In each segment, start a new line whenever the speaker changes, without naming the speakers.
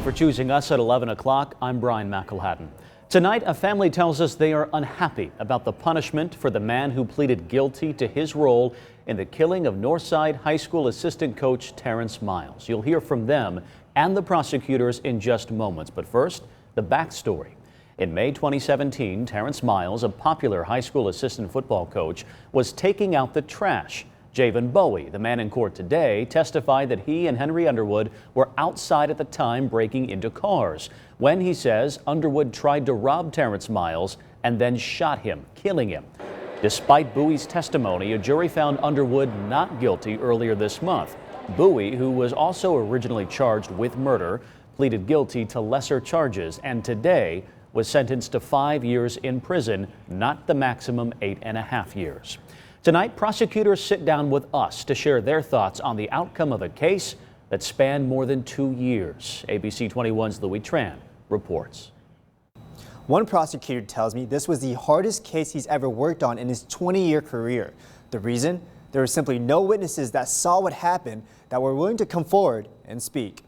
for choosing us at 11 o'clock. I'm Brian McElhatton. Tonight, a family tells us they are unhappy about the punishment for the man who pleaded guilty to his role in the killing of Northside High School assistant coach Terrence Miles. You'll hear from them and the prosecutors in just moments. But first, the backstory. In May 2017, Terrence Miles, a popular high school assistant football coach, was taking out the trash. Javen Bowie, the man in court today, testified that he and Henry Underwood were outside at the time breaking into cars when, he says, Underwood tried to rob Terrence Miles and then shot him, killing him. Despite Bowie's testimony, a jury found Underwood not guilty earlier this month. Bowie, who was also originally charged with murder, pleaded guilty to lesser charges and today was sentenced to 5 years in prison, not the maximum 8.5 years. Tonight, prosecutors sit down with us to share their thoughts on the outcome of a case that spanned more than 2 years. ABC 21's Louis Tran reports.
One prosecutor tells me this was the hardest case he's ever worked on in his 20-year career. The reason? There were simply no witnesses that saw what happened that were willing to come forward and speak.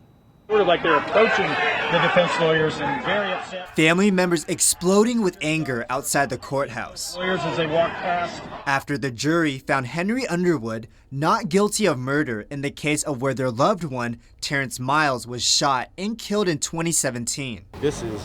Sort of like they're approaching the defense lawyers and very upset.
Family members exploding with anger outside the courthouse.
Lawyers as they walk past.
After the jury found Henry Underwood not guilty of murder in the case of where their loved one, Terrence Miles, was shot and killed in 2017.
This is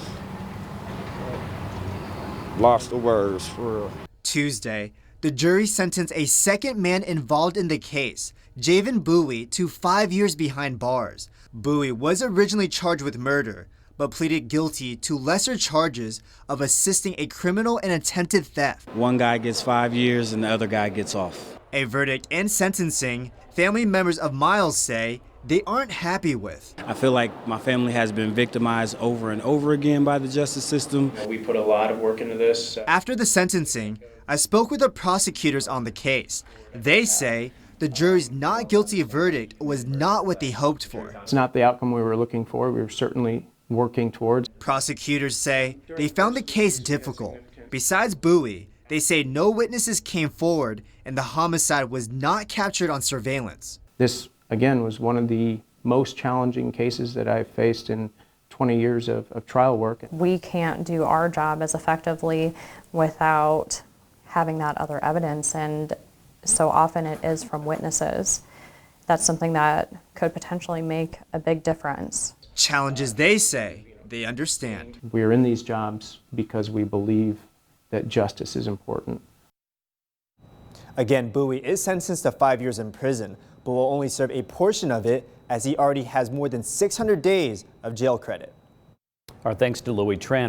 lost of words for real.
Tuesday, the jury sentenced a second man involved in the case, Javen Bowie, to 5 years behind bars. Bowie was originally charged with murder, but pleaded guilty to lesser charges of assisting a criminal in attempted theft.
One guy gets 5 years and the other guy gets off.
A verdict and sentencing family members of Miles say they aren't happy with.
I feel like my family has been victimized over and over again by the justice system.
We put a lot of work into this.
After the sentencing, I spoke with the prosecutors on the case. They say the jury's not guilty verdict was not what they hoped for.
It's not the outcome we were looking for. We were certainly working towards.
Prosecutors say they found the case difficult. Besides Bowie, they say no witnesses came forward and the homicide was not captured on surveillance.
This, again, was one of the most challenging cases that I've faced in 20 years of trial work.
We can't do our job as effectively without having that other evidence, and so often it is from witnesses. That's something that could potentially make a big difference.
Challenges they say they understand.
We are in these jobs because we believe that justice is important.
Again, Bowie is sentenced to 5 years in prison, but will only serve a portion of it as he already has more than 600 days of jail credit.
Our thanks to Louis Tran.